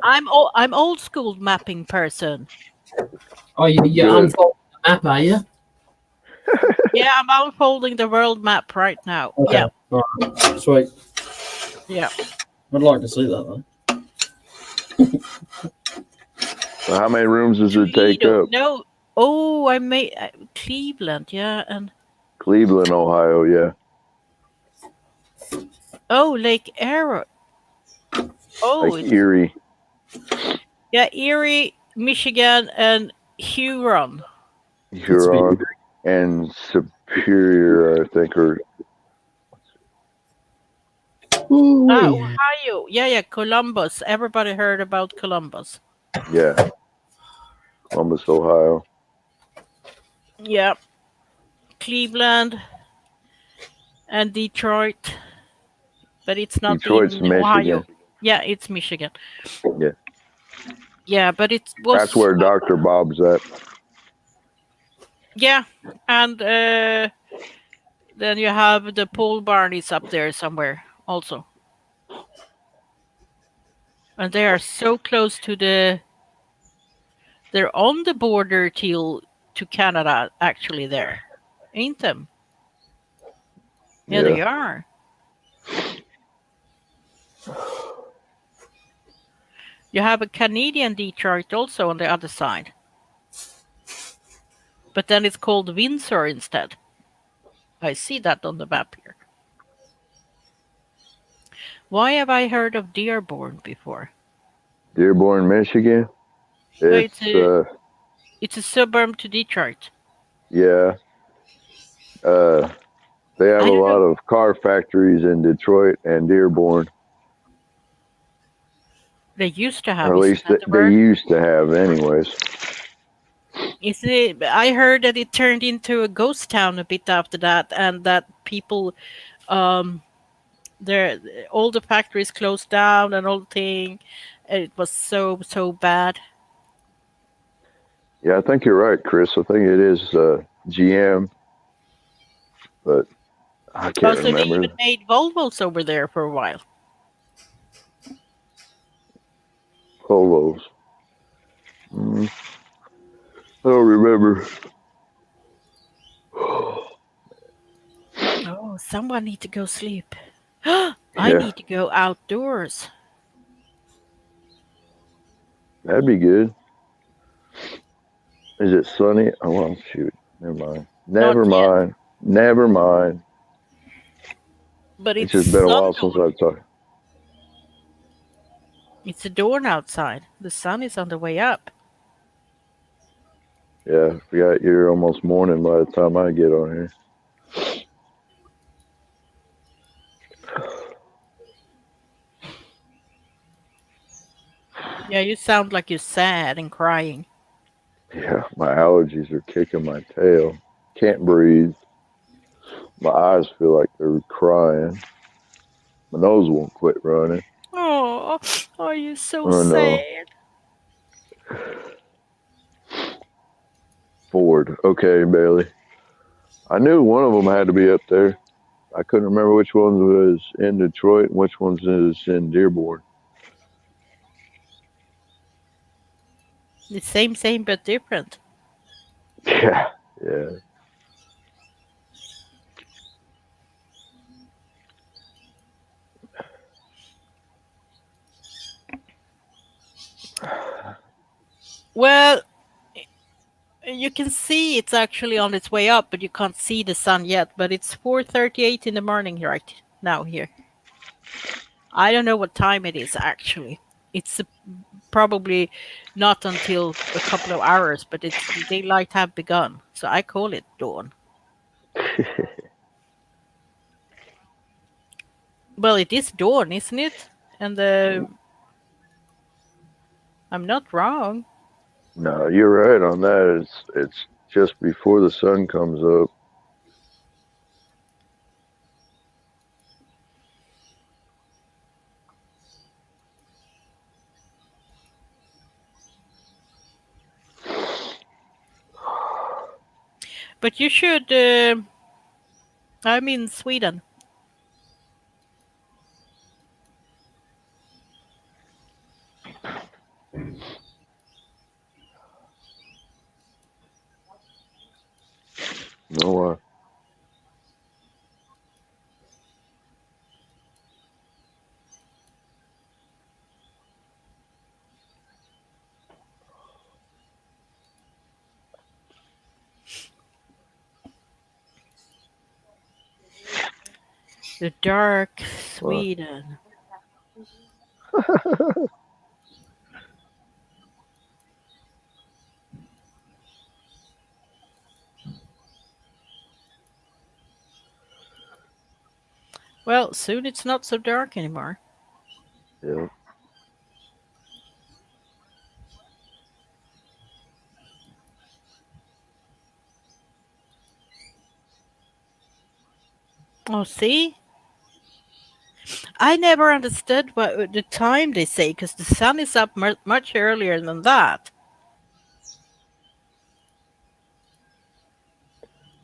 I'm old school mapping person. Oh, you're Good. unfolding the map, are you? Yeah, I'm unfolding the world map right now. Okay. Yeah, All right. Sweet. yeah. I'd like to see that, though. So how many rooms does it take Toledo. up? No. Oh, I made Cleveland. Yeah, and Cleveland, Ohio, yeah. Lake Arrow. Oh, Like Erie. yeah, Erie, Michigan, and Huron. Huron and Superior, I think, or Ooh, Ohio. Yeah, Columbus. Everybody heard about Columbus. yeah, Columbus, Ohio. Yeah. Cleveland and Detroit. But it's not Detroit's in Ohio. Michigan. Yeah, it's Michigan. Yeah. Yeah, but it was. That's where Dr. Bob's at. Yeah, and then you have the pole barn is up there somewhere also. And they are so close to they're on the border to Canada, actually, there. Ain't them? Yeah, they are. You have a Canadian Detroit also on the other side. But then it's called Windsor instead. I see that on the map here. Why have I heard of Dearborn before? Dearborn, Michigan. It's It's a suburb to Detroit. yeah. They have I a don't lot know. of car factories in Detroit and Dearborn. They used to have. Or at Isn't least that the they word? used to have, anyways. I heard that it turned into a ghost town a bit after that, and that people, there, all the factories closed down and all the thing. It was so bad. Yeah, I think you're right, Chris. I think it is GM, but I can't Also, they remember. even made Volvos over there for a while. Polos. I don't remember. Oh, someone need to go sleep. I need to go outdoors. That'd be good. Is it sunny? Oh, well, shoot. Never mind. Never Not yet. mind. Never mind. But It's just been a while sun since I've talked. It's a dawn outside. The sun is on the way up. Yeah, I forgot you're almost morning by the time I get on here. Yeah, you sound like you're sad and crying. Yeah, my allergies are kicking my tail. Can't breathe. My eyes feel like they're crying. My nose won't quit running. Oh, are you so Oh, no. sad? Ford. Okay, Bailey. I knew one of them had to be up there. I couldn't remember which one was in Detroit and which one's is in Dearborn. The same, but different. Yeah. Well, you can see it's actually on its way up, but you can't see the sun yet. But it's 4:38 in the morning right now here. I don't know what time it is actually. It's probably not until a couple of hours, but it's daylight have begun, so I call it dawn. Well, it is dawn, isn't it? And I'm not wrong. No, you're right on that. It's just before the sun comes up. But you should. I'm in Sweden. No, The dark Sweden. Well, soon it's not so dark anymore. yeah. Oh, see? I never understood what the time they say because the sun is up much earlier than that.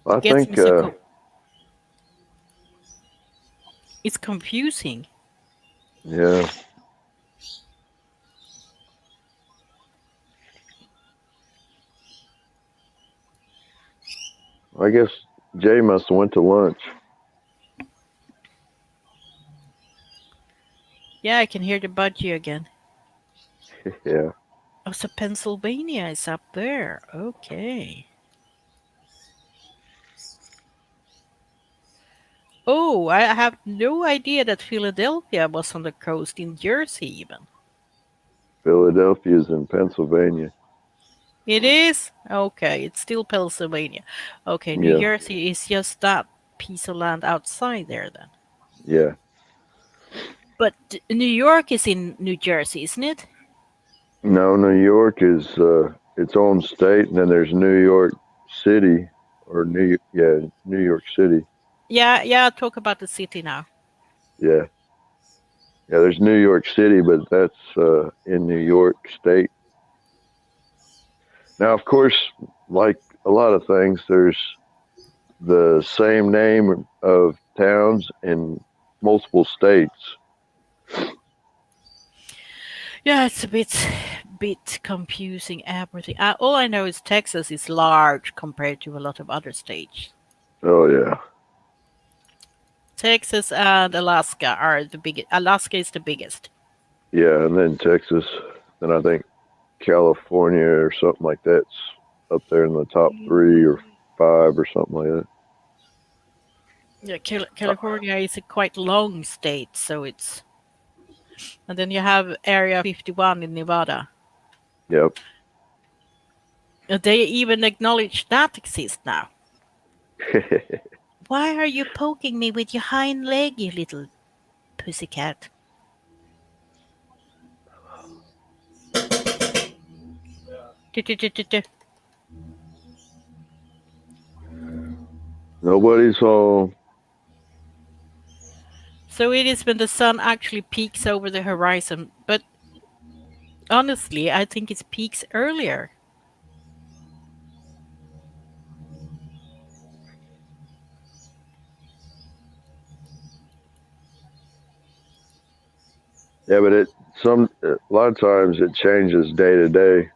I Gets think me so it's confusing. yeah. I guess Jay must have went to lunch. Yeah, I can hear the budgie again. Yeah. Oh, so Pennsylvania is up there. Okay. Oh, I have no idea that Philadelphia was on the coast in Jersey even. Philadelphia's in Pennsylvania. It is? Okay, it's still Pennsylvania. Okay, New Yeah. Jersey is just that piece of land outside there then. Yeah. But New York is in New Jersey, isn't it? No, New York is its own state, and then there's New York City, or New York City. Yeah, talk about the city now. Yeah. Yeah, there's New York City, but that's in New York State. Now, of course, like a lot of things, there's the same name of towns in multiple states. Yeah, it's a bit confusing everything. All I know is Texas is large compared to a lot of other states. Oh yeah, Texas and Alaska are the biggest. Alaska is the biggest. yeah, and then Texas, then I think California or something like that's up there in the top 3 or 5 or something like that. Yeah, California is a quite long state, so it's. And then you have Area 51 in Nevada. Yep. They even acknowledge that exists now. Why are you poking me with your hind leg, you little pussycat? Nobody's home. So it is when the sun actually peaks over the horizon, but honestly, I think it peaks earlier. Yeah, but a lot of times it changes day to day.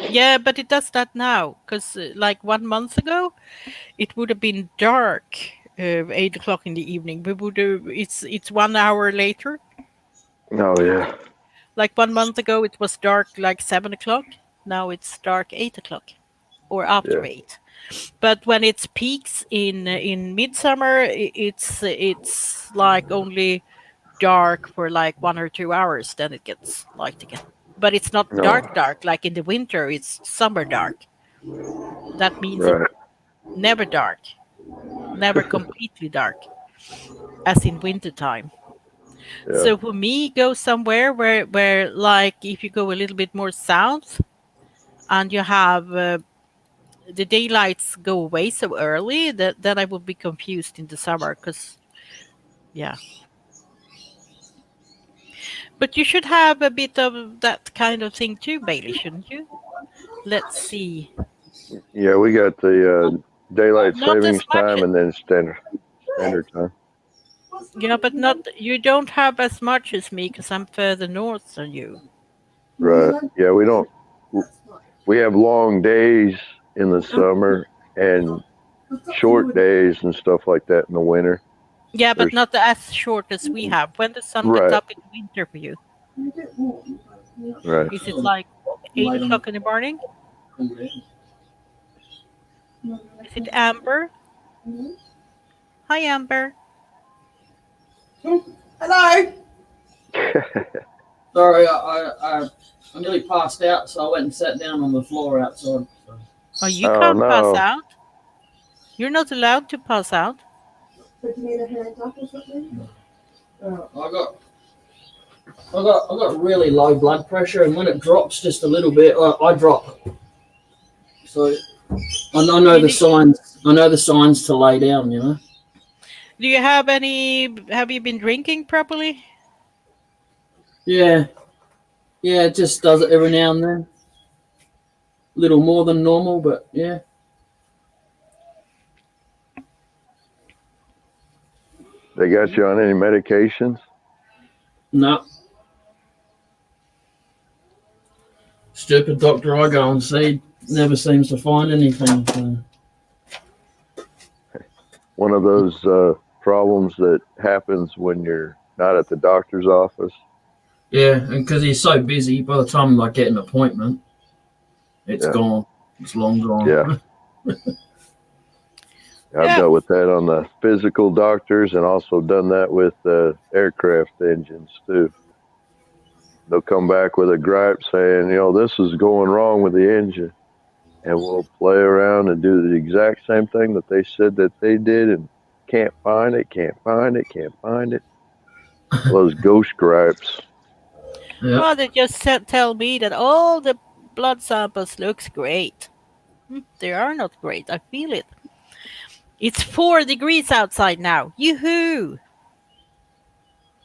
Yeah, but it does that now, because like 1 month ago, it would have been dark, 8 o'clock in the evening. We would have, it's 1 hour later. Oh yeah. Like 1 month ago, it was dark like 7 o'clock. Now it's dark 8 o'clock, or after Yeah. 8. But when it's peaks in midsummer, it's like only dark for like 1 or 2 hours. Then it gets light again. But it's not No. dark like in the winter. It's summer dark. That means Right. it's never dark, never completely dark, as in winter time. Yeah. So for me, go somewhere where like if you go a little bit more south and you have the daylights go away so early that then I would be confused in the summer because yeah. But you should have a bit of that kind of thing too, Bailey, shouldn't you? Let's see. Yeah, we got the daylight Not as savings much. time and then standard time. Yeah, but not you don't have as much as me because I'm further north than you. Right. Yeah, we don't. We have long days in the summer and short days and stuff like that in the winter. Yeah, but There's- not as short as we have. When the sun Right. gets up in winter for you, Right. is it like 8 o'clock in the morning? Is it Amber? Hi, Amber. Hello. Sorry, I nearly passed out, so I went and sat down on the floor outside. So. Oh, you Oh, can't pass no. out. You're not allowed to pass out. But you need a hand up or something? I got really low blood pressure, and when it drops just a little bit, I drop. So I know the signs. I know the signs to lay down. You know. Do you have any? Have you been drinking properly? Yeah, it just does it every now and then. A little more than normal, but yeah. They got you on any medications? No. Stupid doctor I go and see never seems to find anything. So. One of those problems that happens when you're not at the doctor's office. Yeah, and because he's so busy, by the time I get an appointment, it's Yeah. gone. It's long gone. Yeah. I've Yeah. dealt with that on the physical doctors and also done that with aircraft engines too. They'll come back with a gripe saying, this is going wrong with the engine. And we'll play around and do the exact same thing that they said that they did and can't find it. Those ghost gripes. Yeah. Well, they just tell me that all the blood samples looks great. They are not great. I feel it. It's 4 degrees outside now. Yoo-hoo!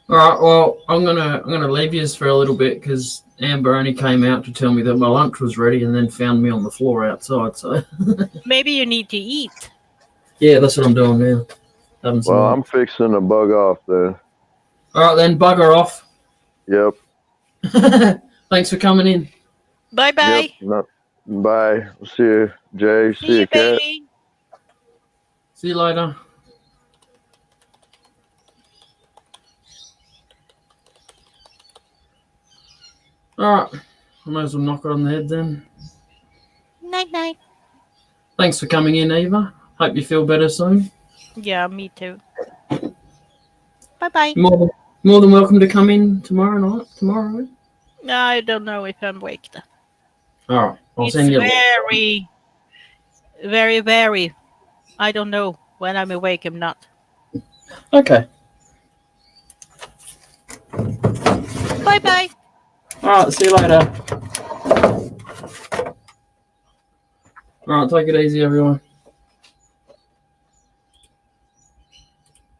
All right. Well, I'm gonna leave you for a little bit because Amber only came out to tell me that my lunch was ready and then found me on the floor outside. So Maybe you need to eat. yeah, that's what I'm doing now. Having some Well, lunch. I'm fixing to bug off then. All right then, bugger off. Yep. Thanks for coming in. Bye-bye. Yep. Bye. See you, Jay. See you, Kat. Bailey. See you later. All right. I might as well knock her on the head then. Night-night. Thanks for coming in, Eva. Hope you feel better soon. Yeah, me too. Bye-bye. More than welcome to come in tomorrow night. Tomorrow. I don't know if I'm awake. All right. I'll It's send you. very, very, very. I don't know when I'm awake. I'm not. Okay. Bye-bye. All right. See you later. All right. Take it easy, everyone.